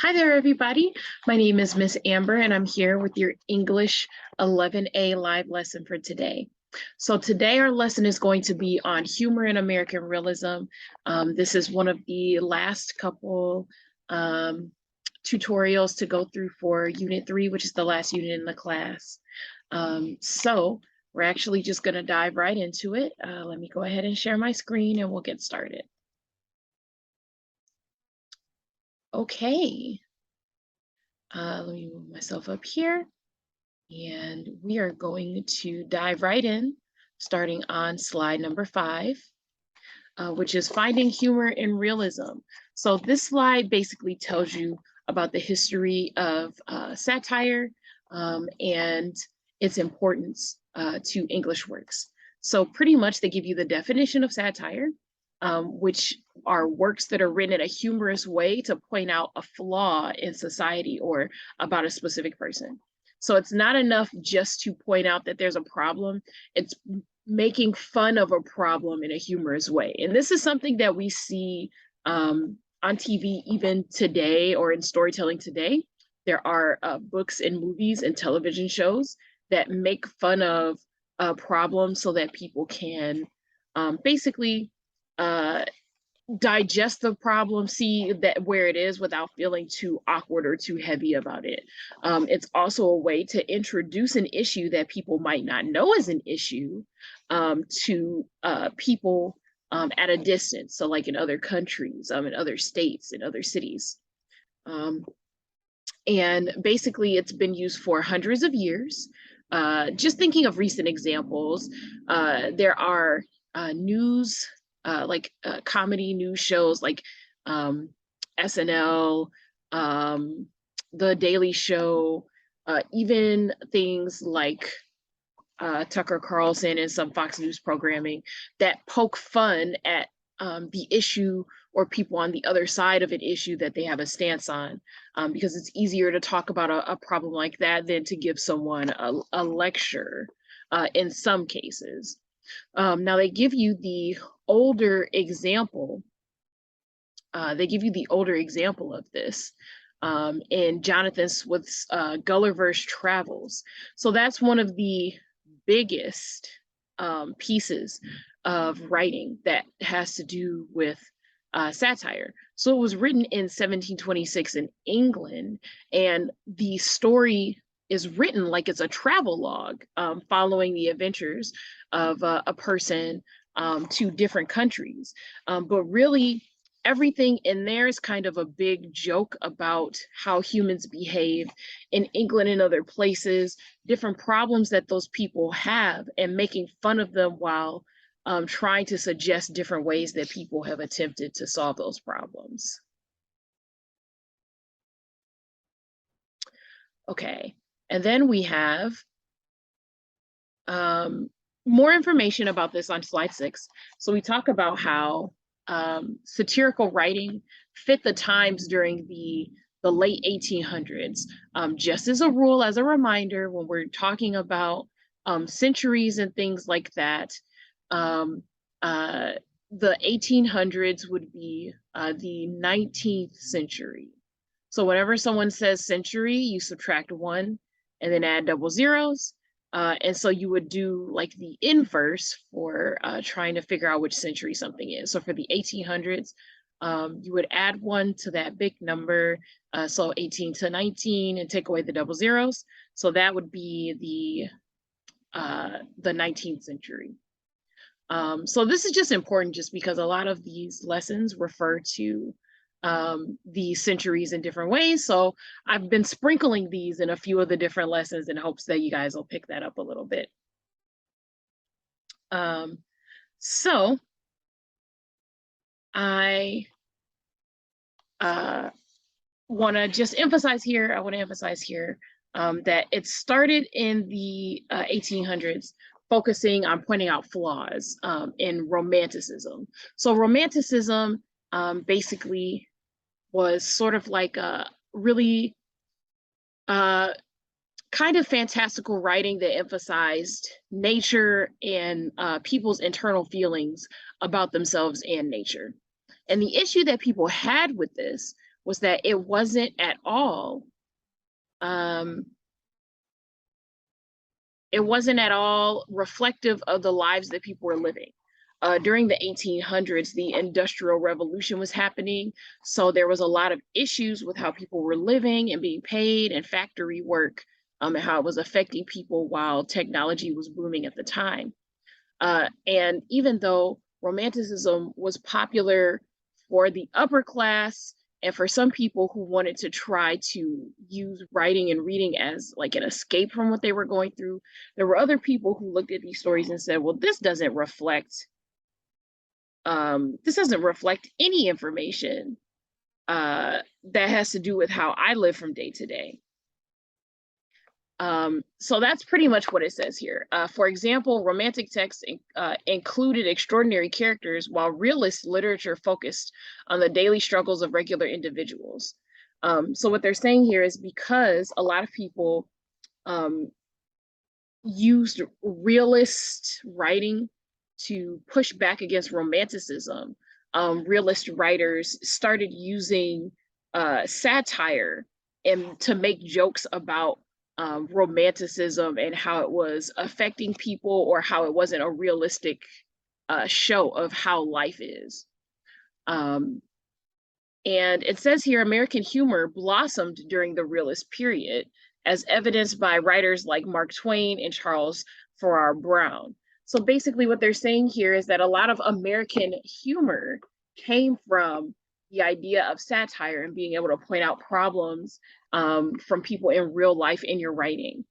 Hi there, everybody. My name is Miss Amber, and I'm here with your English 11A live lesson for today. So today our lesson is going to be on humor in American realism. This is one of the last couple tutorials to go through for Unit 3, which is the last unit in the class. So we're actually just going to dive right into it. Let me go ahead and share my screen and we'll get started. Okay. Let me move myself up here. And we are going to dive right in, starting on slide number 5, which is finding humor in realism. So this slide basically tells you about the history of satire and its importance to English works. So pretty much they give you the definition of satire, which are works that are written in a humorous way to point out a flaw in society or about a specific person. So it's not enough just to point out that there's a problem. It's making fun of a problem in a humorous way. And this is something that we see on TV even today, or in storytelling today. There are books and movies and television shows that make fun of problems so that people can basically digest the problem, see that where it is without feeling too awkward or too heavy about it. It's also a way to introduce an issue that people might not know is an issue to people at a distance. So like in other countries, in other states, in other cities. And basically it's been used for hundreds of years. Just thinking of recent examples, there are news comedy news shows like SNL, The Daily Show, even things like Tucker Carlson and some Fox News programming that poke fun at the issue or people on the other side of an issue that they have a stance on, because it's easier to talk about a problem like that than to give someone a lecture in some cases. Now they give you the older example. They give you the older example of this in Jonathan Swift's Gulliver's Travels. So that's one of the biggest pieces of writing that has to do with satire. So it was written in 1726 in England, and the story is written like it's a travel log following the adventures of a person to different countries. But really, everything in there is kind of a big joke about how humans behave in England and other places, different problems that those people have, and making fun of them while trying to suggest different ways that people have attempted to solve those problems. Okay, and then we have more information about this on slide 6. So we talk about how satirical writing fit the times during the late 1800s. Just as a rule, as a reminder, when we're talking about centuries and things like that, the 1800s would be the 19th century. So whenever someone says century, you subtract 1 and then add double zeros. And so you would do like the inverse for trying to figure out which century something is. So for the 1800s, you would add 1 to that big number, so 18 to 19, and take away the double zeros. So that would be the 19th century. So this is just important just because a lot of these lessons refer to the centuries in different ways. So I've been sprinkling these in a few of the different lessons in hopes that you guys will pick that up a little bit. So I want to just emphasize here, that it started in the 1800s, focusing on pointing out flaws in Romanticism. So Romanticism basically was sort of like a really kind of fantastical writing that emphasized nature and people's internal feelings about themselves and nature. And the issue that people had with this was that it wasn't at all um, reflective of the lives that people were living. During the 1800s, the Industrial Revolution was happening, so there was a lot of issues with how people were living and being paid, and factory work, and how it was affecting people while technology was booming at the time. And even though Romanticism was popular for the upper class and for some people who wanted to try to use writing and reading as like an escape from what they were going through, there were other people who looked at these stories and said, well, this doesn't reflect any information that has to do with how I live from day to day. So that's pretty much what it says here. For example, romantic texts included extraordinary characters, while realist literature focused on the daily struggles of regular individuals. So what they're saying here is because a lot of people used realist writing to push back against romanticism, realist writers started using satire and to make jokes about romanticism and how it was affecting people, or how it wasn't a realistic show of how life is. And it says here, American humor blossomed during the realist period, as evidenced by writers like Mark Twain and Charles Farrar Brown. So basically what they're saying here is that a lot of American humor came from the idea of satire and being able to point out problems from people in real life in your writing.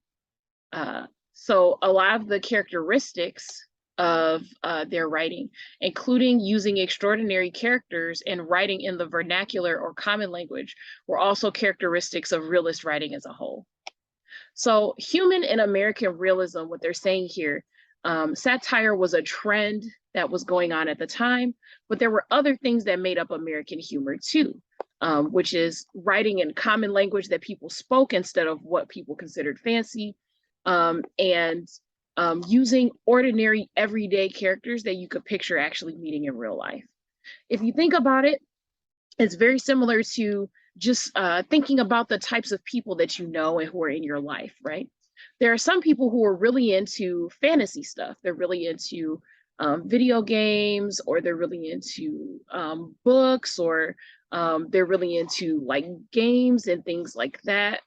So a lot of the characteristics of their writing, including using extraordinary characters and writing in the vernacular or common language, were also characteristics of realist writing as a whole. So human and American realism, what they're saying here, satire was a trend that was going on at the time, but there were other things that made up American humor too, which is writing in common language that people spoke instead of what people considered fancy, and using ordinary everyday characters that you could picture actually meeting in real life. If you think about it, it's very similar to just thinking about the types of people that you know and who are in your life, right? There are some people who are really into fantasy stuff. They're really into video games, or they're really into books, or they're really into like games and things like that.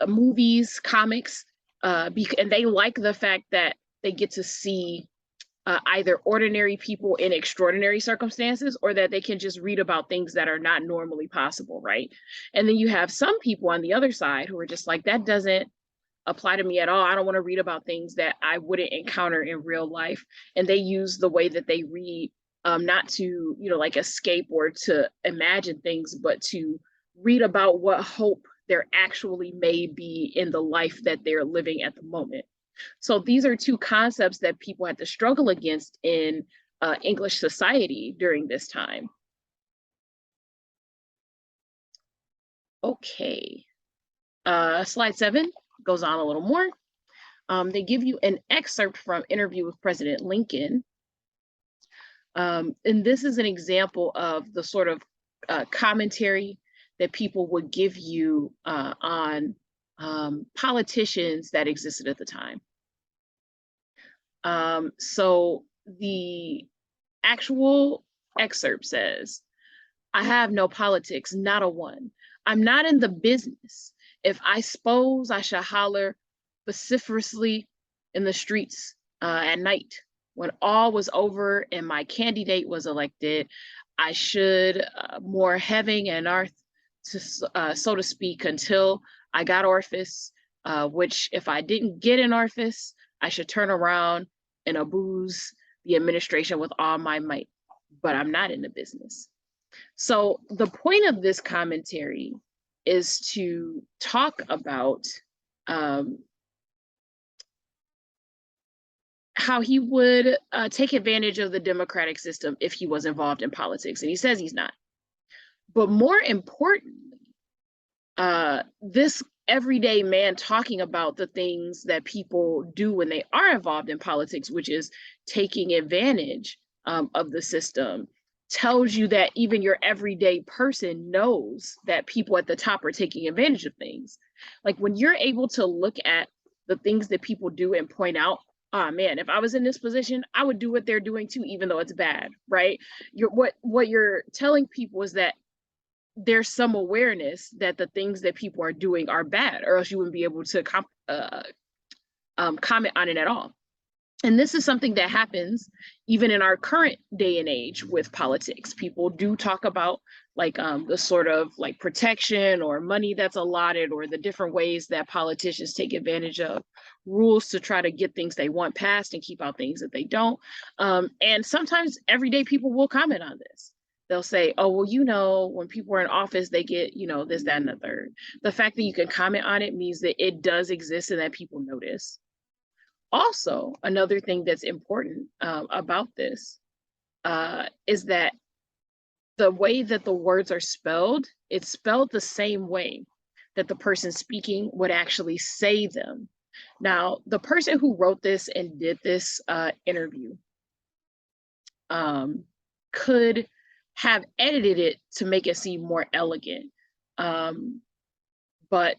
Movies, comics, and they like the fact that they get to see either ordinary people in extraordinary circumstances, or that they can just read about things that are not normally possible, right? And then you have some people on the other side who are just like, that doesn't apply to me at all. I don't want to read about things that I wouldn't encounter in real life. And they use the way that they read not to, like escape or to imagine things, but to read about what hope there actually may be in the life that they're living at the moment. So these are two concepts that people had to struggle against in English society during this time. Okay, slide 7 goes on a little more. They give you an excerpt from Interview with President Lincoln. And this is an example of the sort of commentary that people would give you on politicians that existed at the time. So the actual excerpt says, I have no politics, not a one. I'm not in the business. If I suppose I shall holler vociferously in the streets at night, when all was over and my candidate was elected, I should more heaven and earth, to, so to speak, until I got office, which if I didn't get in office, I should turn around and abuse the administration with all my might, but I'm not in the business. So the point of this commentary is to talk about how he would take advantage of the democratic system if he was involved in politics. And he says he's not. But more importantly, this everyday man talking about the things that people do when they are involved in politics, which is taking advantage of the system, tells you that even your everyday person knows that people at the top are taking advantage of things. Like when you're able to look at the things that people do and point out, oh man, if I was in this position, I would do what they're doing too, even though it's bad, right? What you're telling people is that there's some awareness that the things that people are doing are bad, or else you wouldn't be able to comment on it at all. And this is something that happens even in our current day and age with politics. People do talk about like the sort of like protection or money that's allotted, or the different ways that politicians take advantage of rules to try to get things they want passed and keep out things that they don't. And sometimes everyday people will comment on this. They'll say, oh, well, you know, when people are in office, they get, you know, this, that, and the third. The fact that you can comment on it means that it does exist and that people notice. Also, another thing that's important about this is that the way that the words are spelled, it's spelled the same way that the person speaking would actually say them. Now, the person who wrote this and did this interview could have edited it to make it seem more elegant, but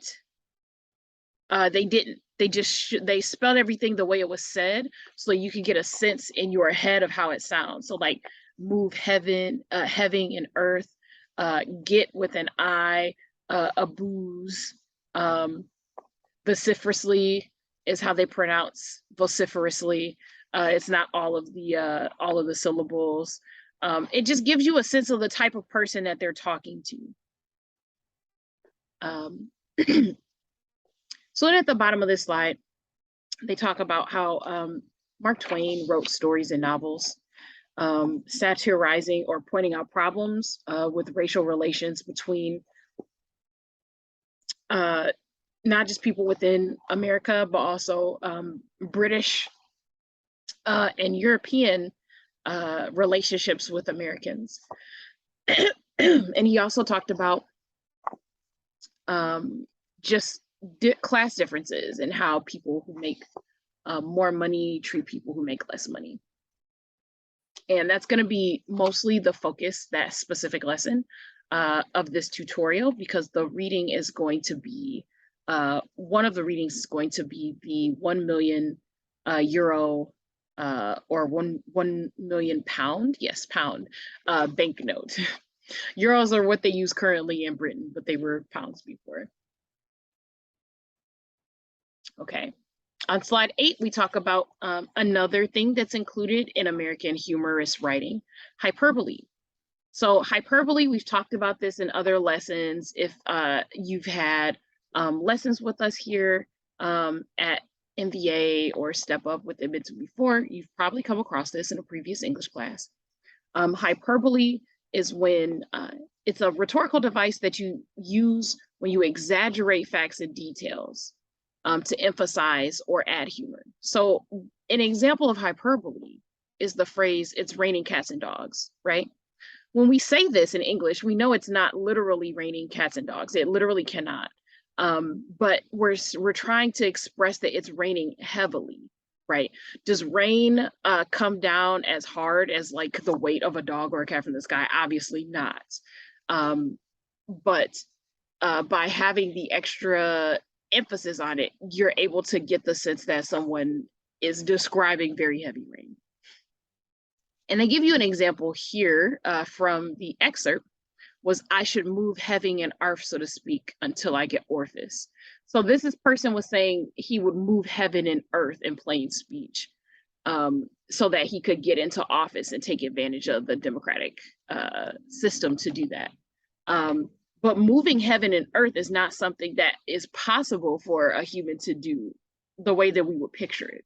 they didn't. They spelled everything the way it was said, so you can get a sense in your head of how it sounds. So like move heaven and earth, get with an I, abuse, vociferously is how they pronounce vociferously. It's not all of the syllables. It just gives you a sense of the type of person that they're talking to. So then at the bottom of this slide, they talk about how Mark Twain wrote stories and novels, satirizing or pointing out problems with racial relations between not just people within America, but also British and European relationships with Americans. And he also talked about just class differences and how people who make more money treat people who make less money. And that's going to be mostly the focus, that specific lesson of this tutorial, because the reading is going to be, one of the readings is going to be the 1 million euro or 1 million pound, yes, pound banknote. Euros are what they use currently in Britain, but they were pounds before. Okay. On slide 8, we talk about another thing that's included in American humorous writing, hyperbole. So hyperbole, we've talked about this in other lessons. If you've had lessons with us here at MVA or Step Up with Ibitsu before, you've probably come across this in a previous English class. Hyperbole is when it's a rhetorical device that you use when you exaggerate facts and details to emphasize or add humor. So an example of hyperbole is the phrase, it's raining cats and dogs, right? When we say this in English, we know it's not literally raining cats and dogs. It literally cannot. But we're trying to express that it's raining heavily, right? Does rain come down as hard as like the weight of a dog or a cat from the sky? Obviously not. But by having the extra emphasis on it, you're able to get the sense that someone is describing very heavy rain. And they give you an example here from the excerpt was, I should move heaven and earth, so to speak, until I get orifice. So this person was saying he would move heaven and earth in plain speech so that he could get into office and take advantage of the democratic system to do that. But moving heaven and earth is not something that is possible for a human to do the way that we would picture it.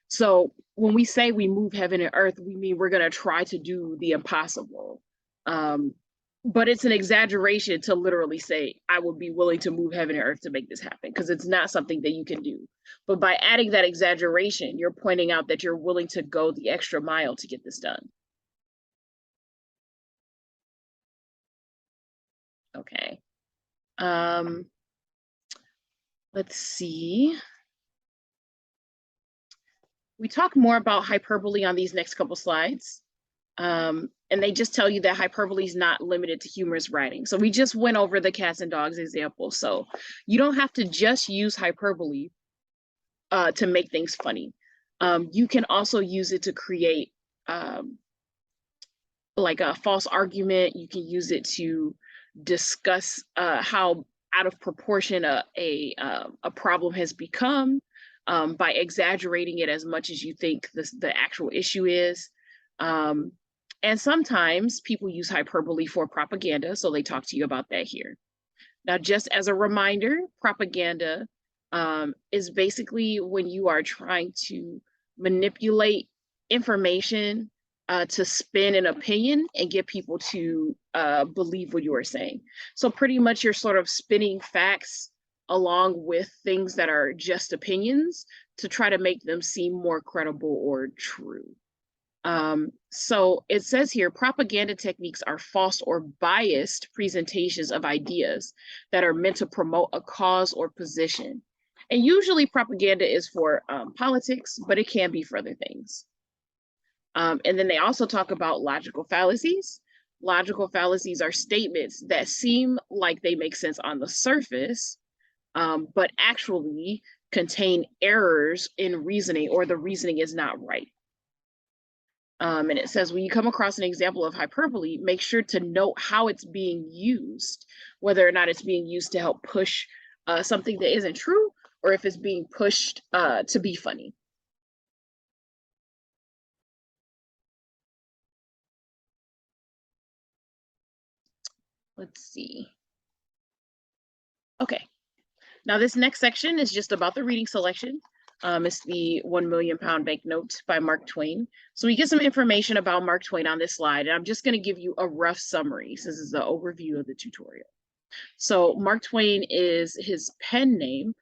So when we say we move heaven and earth, we mean we're going to try to do the impossible. But it's an exaggeration to literally say, I would be willing to move heaven and earth to make this happen, because it's not something that you can do. But by adding that exaggeration, you're pointing out that you're willing to go the extra mile to get this done. Okay. Let's see. We talk more about hyperbole on these next couple slides. and they just tell you that hyperbole is not limited to humorous writing. So we just went over the cats and dogs example. So you don't have to just use hyperbole to make things funny. You can also use it to create like a false argument. You can use it to discuss how out of proportion a problem has become by exaggerating it as much as you think the actual issue is. And sometimes people use hyperbole for propaganda, so they talk to you about that here. Now, just as a reminder, propaganda is basically when you are trying to manipulate information to spin an opinion and get people to believe what you are saying. So pretty much you're sort of spinning facts along with things that are just opinions to try to make them seem more credible or true. So it says here, propaganda techniques are false or biased presentations of ideas that are meant to promote a cause or position. And usually propaganda is for politics, but it can be for other things. And then they also talk about logical fallacies. Logical fallacies are statements that seem like they make sense on the surface, but actually contain errors in reasoning, or the reasoning is not right. And it says, when you come across an example of hyperbole, make sure to note how it's being used, whether or not it's being used to help push something that isn't true, or if it's being pushed to be funny. Let's see. Okay. Now this next section is just about the reading selection. It's the 1 million pound banknote by Mark Twain. So we get some information about Mark Twain on this slide, and I'm just going to give you a rough summary. So this is the overview of the tutorial. So Mark Twain is his pen name.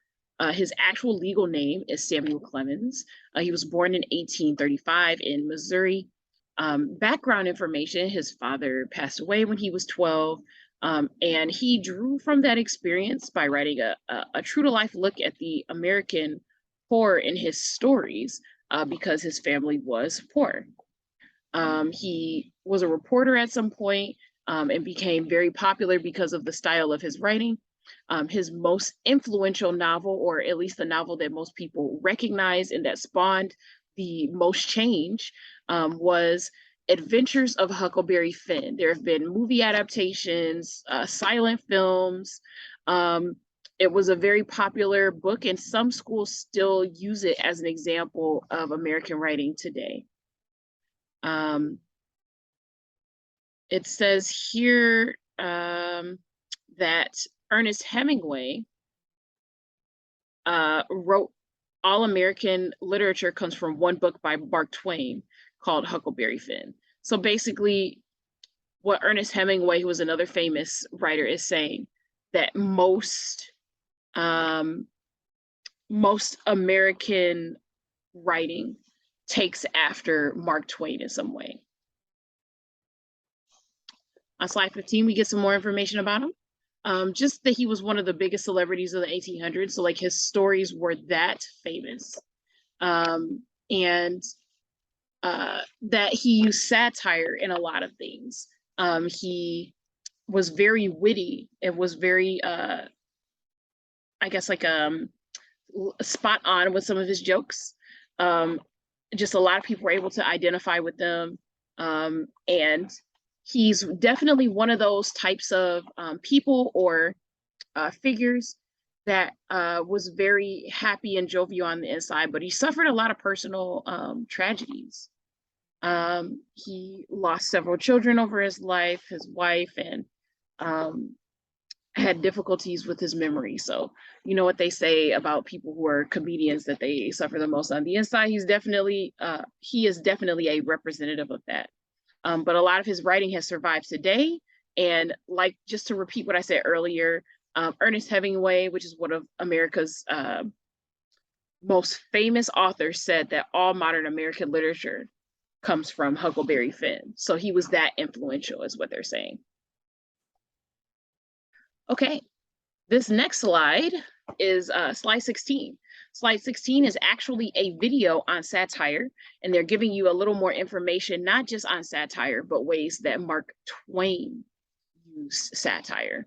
His actual legal name is Samuel Clemens. He was born in 1835 in Missouri. Background information: his father passed away when he was 12. And he drew from that experience by writing a true-to-life look at the American poor in his stories because his family was poor. He was a reporter at some point and became very popular because of the style of his writing. His most influential novel, or at least the novel that most people recognize and that spawned the most change, was Adventures of Huckleberry Finn. There have been movie adaptations, silent films. It was a very popular book, and some schools still use it as an example of American writing today. It says here that Ernest Hemingway wrote all American literature comes from one book by Mark Twain called Huckleberry Finn. So basically, what Ernest Hemingway, who was another famous writer, is saying, that most American writing takes after Mark Twain in some way. On slide 15, we get some more information about him. Just that he was one of the biggest celebrities of the 1800s. So like his stories were that famous. And that he used satire in a lot of things. He was very witty. It was very, I guess, like spot on with some of his jokes. Just a lot of people were able to identify with them. And he's definitely one of those types of people or figures that was very happy and jovial on the inside, but he suffered a lot of personal tragedies. He lost several children over his life, his wife, and had difficulties with his memory. So you know what they say about people who are comedians, that they suffer the most on the inside. He is definitely a representative of that. But a lot of his writing has survived today. And like, just to repeat what I said earlier, Ernest Hemingway, which is one of America's most famous authors, said that all modern American literature comes from Huckleberry Finn. So he was that influential, is what they're saying. Okay, this next slide is slide 16. Slide 16 is actually a video on satire, and they're giving you a little more information, not just on satire, but ways that Mark Twain used satire.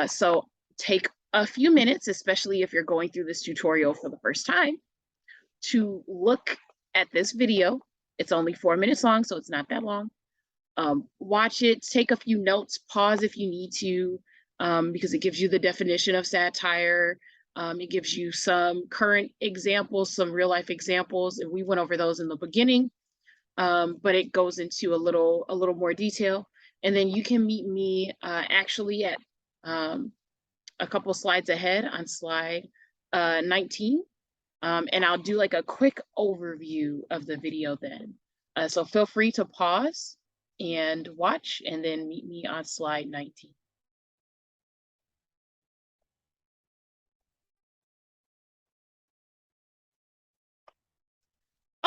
So take a few minutes, especially if you're going through this tutorial for the first time, to look at this video. It's only 4 minutes long, so it's not that long. Watch it, take a few notes, pause if you need to, because it gives you the definition of satire. It gives you some current examples, some real life examples, and we went over those in the beginning, but it goes into a little more detail. And then you can meet me actually at a couple slides ahead on slide 19, and I'll do like a quick overview of the video then. So feel free to pause and watch, and then meet me on slide 19.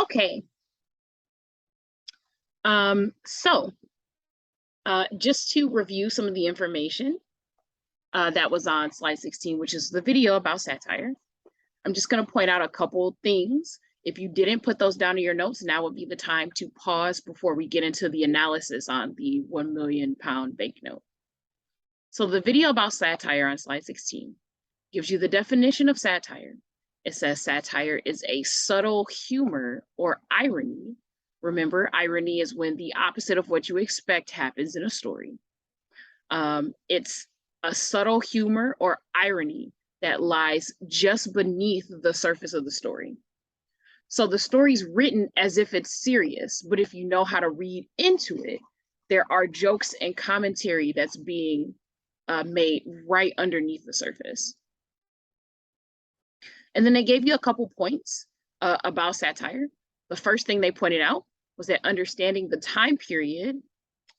Okay. So just to review some of the information that was on slide 16, which is the video about satire, I'm just going to point out a couple things. If you didn't put those down in your notes, now would be the time to pause before we get into the analysis on the 1 million pound banknote. So the video about satire on slide 16 gives you the definition of satire. It says satire is a subtle humor or irony. Remember, irony is when the opposite of what you expect happens in a story. It's a subtle humor or irony that lies just beneath the surface of the story. So the story's written as if it's serious, but if you know how to read into it, there are jokes and commentary that's being made right underneath the surface. And then they gave you a couple points about satire. The first thing they pointed out was that understanding the time period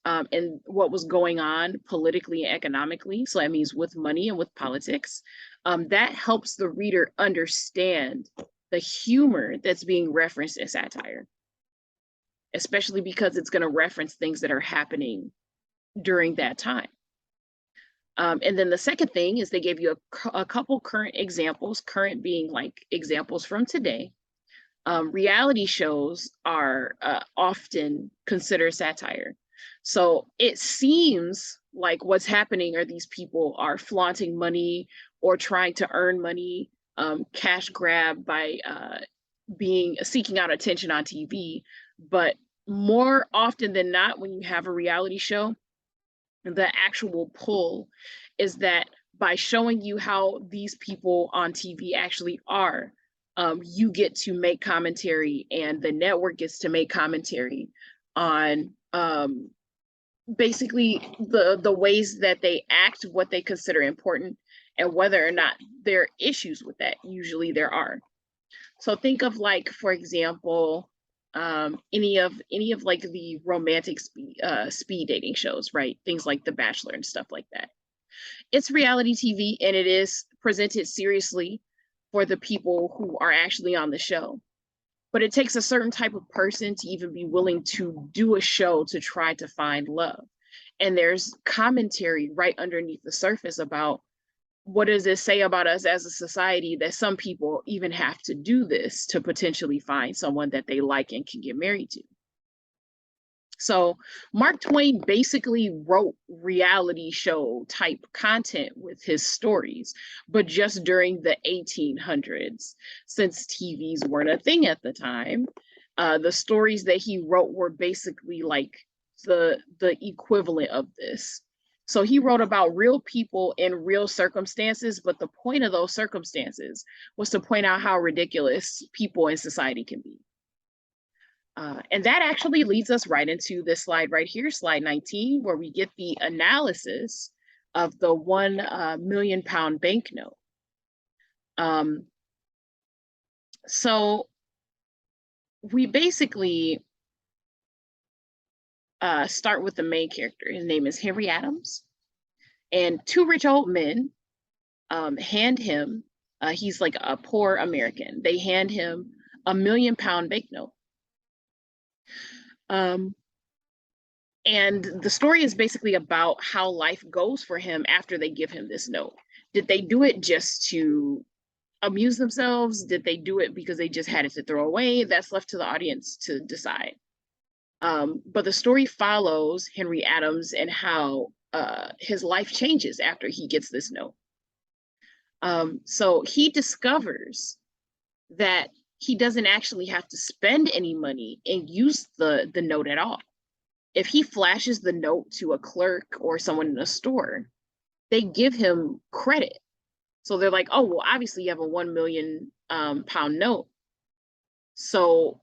and what was going on politically and economically, so that means with money and with politics, that helps the reader understand the humor that's being referenced in satire, especially because it's going to reference things that are happening during that time. And then the second thing is they gave you a couple current examples, current being like examples from today. Reality shows are often considered satire. So it seems like what's happening are these people are flaunting money or trying to earn money, cash grab by seeking out attention on TV. But more often than not, when you have a reality show, the actual pull is that by showing you how these people on TV actually are, you get to make commentary, and the network gets to make commentary on basically the ways that they act, what they consider important, and whether or not there are issues with that. Usually there are. So think of, like, for example, any of like the romantic speed dating shows, right? Things like The Bachelor and stuff like that. It's reality TV, and it is presented seriously for the people who are actually on the show. But it takes a certain type of person to even be willing to do a show to try to find love. And there's commentary right underneath the surface about what does it say about us as a society that some people even have to do this to potentially find someone that they like and can get married to. So Mark Twain basically wrote reality show type content with his stories, but just during the 1800s, since TVs weren't a thing at the time. The stories that he wrote were basically like the equivalent of this. So he wrote about real people in real circumstances, but the point of those circumstances was to point out how ridiculous people in society can be. And that actually leads us right into this slide right here, slide 19, where we get the analysis of the 1 million pound banknote. So we basically start with the main character. His name is Henry Adams. And 2 rich old men hand him, he's like a poor American. They hand him a 1 million pound banknote. And the story is basically about how life goes for him after they give him this note. Did they do it just to amuse themselves? Did they do it because they just had it to throw away? That's left to the audience to decide. But the story follows Henry Adams and how his life changes after he gets this note. So he discovers that he doesn't actually have to spend any money and use the note at all. If he flashes the note to a clerk or someone in a store, they give him credit. So they're like, oh, well, obviously you have a 1 million pound note. So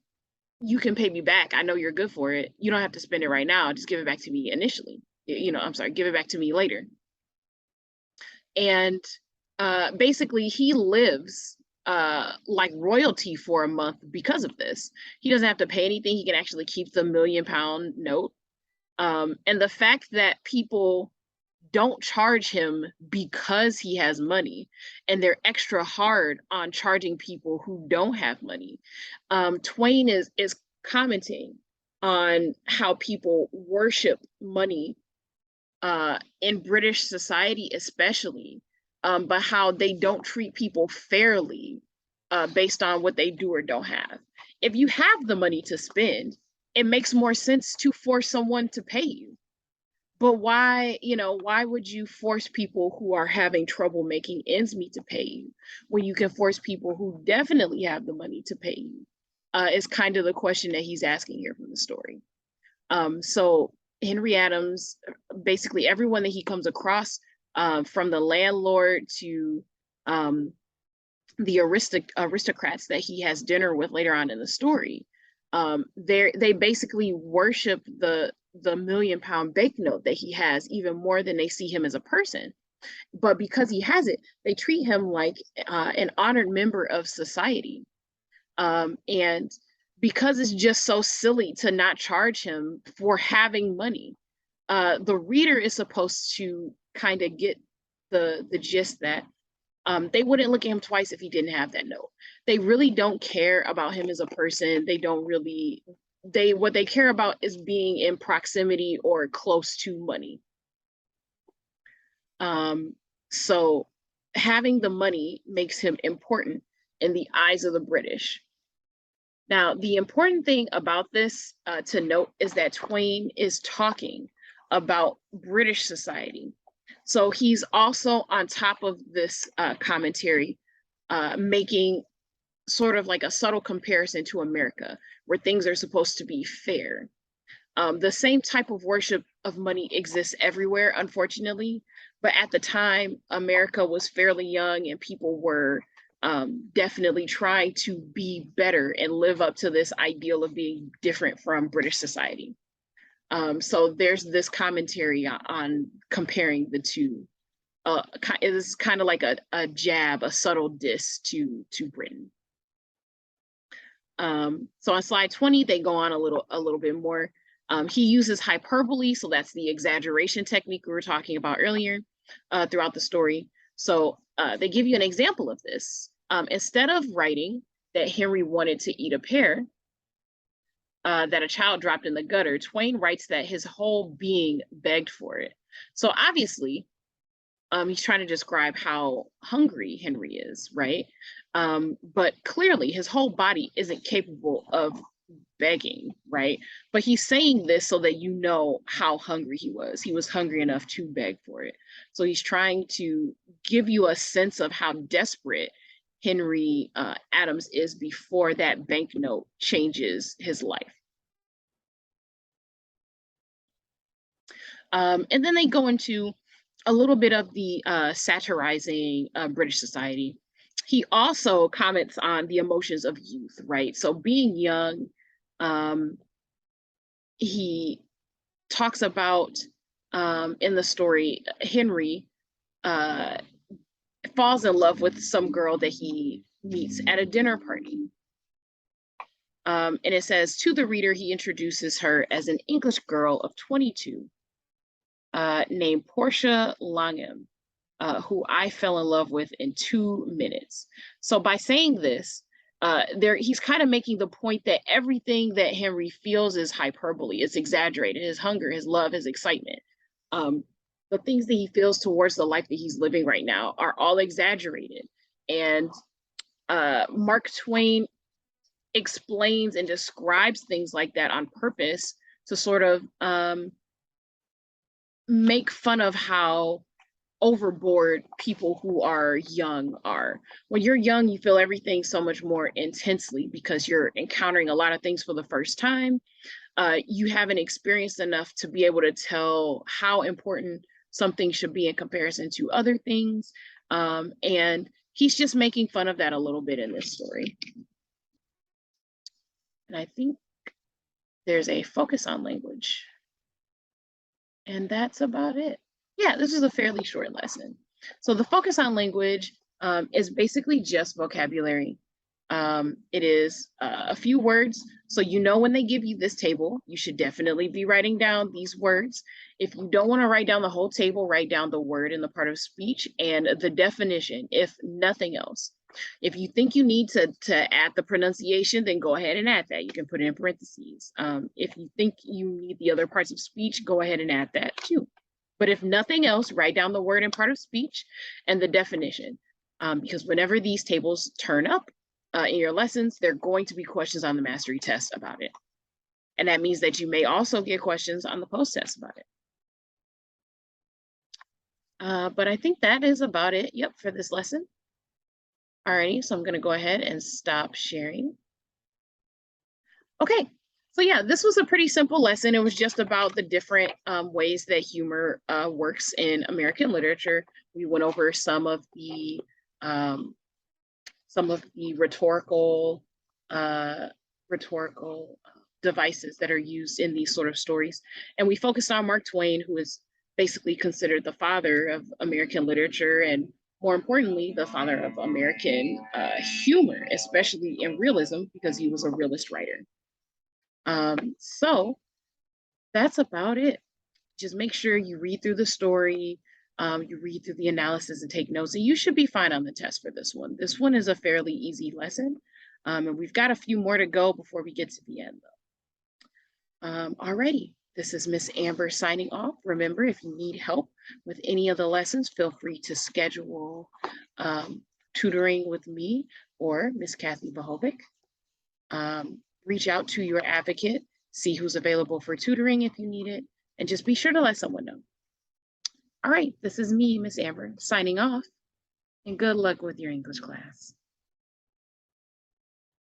you can pay me back. I know you're good for it. You don't have to spend it right now. Just give it back to me initially. I'm sorry, give it back to me later. And basically he lives like royalty for a month because of this. He doesn't have to pay anything. He can actually keep the 1 million pound note. And the fact that people don't charge him because he has money, and they're extra hard on charging people who don't have money. Twain is commenting on how people worship money in British society especially, but how they don't treat people fairly based on what they do or don't have. If you have the money to spend, it makes more sense to force someone to pay you. But why would you force people who are having trouble making ends meet to pay you when you can force people who definitely have the money to pay you? Is kind of the question that he's asking here from the story. So Henry Adams, basically everyone that he comes across, from the landlord to the aristocrats that he has dinner with later on in the story, they basically worship the 1 million pound banknote that he has even more than they see him as a person. But because he has it, they treat him like an honored member of society. And because it's just so silly to not charge him for having money, the reader is supposed to kind of get the gist that they wouldn't look at him twice if he didn't have that note. They really don't care about him as a person. They don't really, what they care about is being in proximity or close to money. So having the money makes him important in the eyes of the British. Now, the important thing about this to note is that Twain is talking about British society. So he's also, on top of this commentary, making sort of like a subtle comparison to America, where things are supposed to be fair. The same type of worship of money exists everywhere, unfortunately, but at the time, America was fairly young and people were definitely trying to be better and live up to this ideal of being different from British society. So there's this commentary on comparing the two. It is kind of like a jab, a subtle diss to Britain. So on slide 20, they go on a little bit more. He uses hyperbole, so that's the exaggeration technique we were talking about earlier throughout the story. So they give you an example of this. Instead of writing that Henry wanted to eat a pear that a child dropped in the gutter, Twain writes that his whole being begged for it. So obviously, he's trying to describe how hungry Henry is, right? But clearly his whole body isn't capable of begging, right? But he's saying this so that you know how hungry he was. He was hungry enough to beg for it. So he's trying to give you a sense of how desperate Henry Adams is before that banknote changes his life. And then they go into a little bit of the satirizing British society. He also comments on the emotions of youth, right? So being young, he talks about in the story, Henry falls in love with some girl that he meets at a dinner party. And it says, to the reader, he introduces her as an English girl of 22 named Portia Langham, who I fell in love with in 2 minutes. So by saying this, he's kind of making the point that everything that Henry feels is hyperbole. It's exaggerated. His hunger, his love, his excitement. The things that he feels towards the life that he's living right now are all exaggerated. And Mark Twain explains and describes things like that on purpose to sort of make fun of how overboard people who are young are. When you're young, you feel everything so much more intensely because you're encountering a lot of things for the first time. You haven't experienced enough to be able to tell how important something should be in comparison to other things. And he's just making fun of that a little bit in this story. And I think there's a focus on language. And that's about it. Yeah, this is a fairly short lesson. So the focus on language is basically just vocabulary. It is a few words. So you know when they give you this table, you should definitely be writing down these words. If you don't want to write down the whole table, write down the word in the part of speech and the definition, if nothing else. If you think you need to add the pronunciation, then go ahead and add that. You can put it in parentheses. If you think you need the other parts of speech, go ahead and add that too. But if nothing else, write down the word and part of speech and the definition. Because whenever these tables turn up in your lessons, there are going to be questions on the mastery test about it. And that means that you may also get questions on the post-test about it. But I think that is about it, yep, for this lesson. Alrighty, so I'm going to go ahead and stop sharing. Okay, so yeah, this was a pretty simple lesson. It was just about the different ways that humor works in American literature. We went over some of the rhetorical devices that are used in these sort of stories, and we focused on Mark Twain, who is basically considered the father of American literature, and more importantly, the father of American humor, especially in realism, because he was a realist writer. So that's about it. Just make sure you read through the story, you read through the analysis and take notes, and you should be fine on the test for this one. This one is a fairly easy lesson, and we've got a few more to go before we get to the end, though. Alrighty, this is Miss Amber signing off. Remember, if you need help with any of the lessons, feel free to schedule tutoring with me or Miss Kathy Vahovic. Reach out to your advocate, see who's available for tutoring if you need it, and just be sure to let someone know. All right, this is me, Miss Amber, signing off, and good luck with your English class.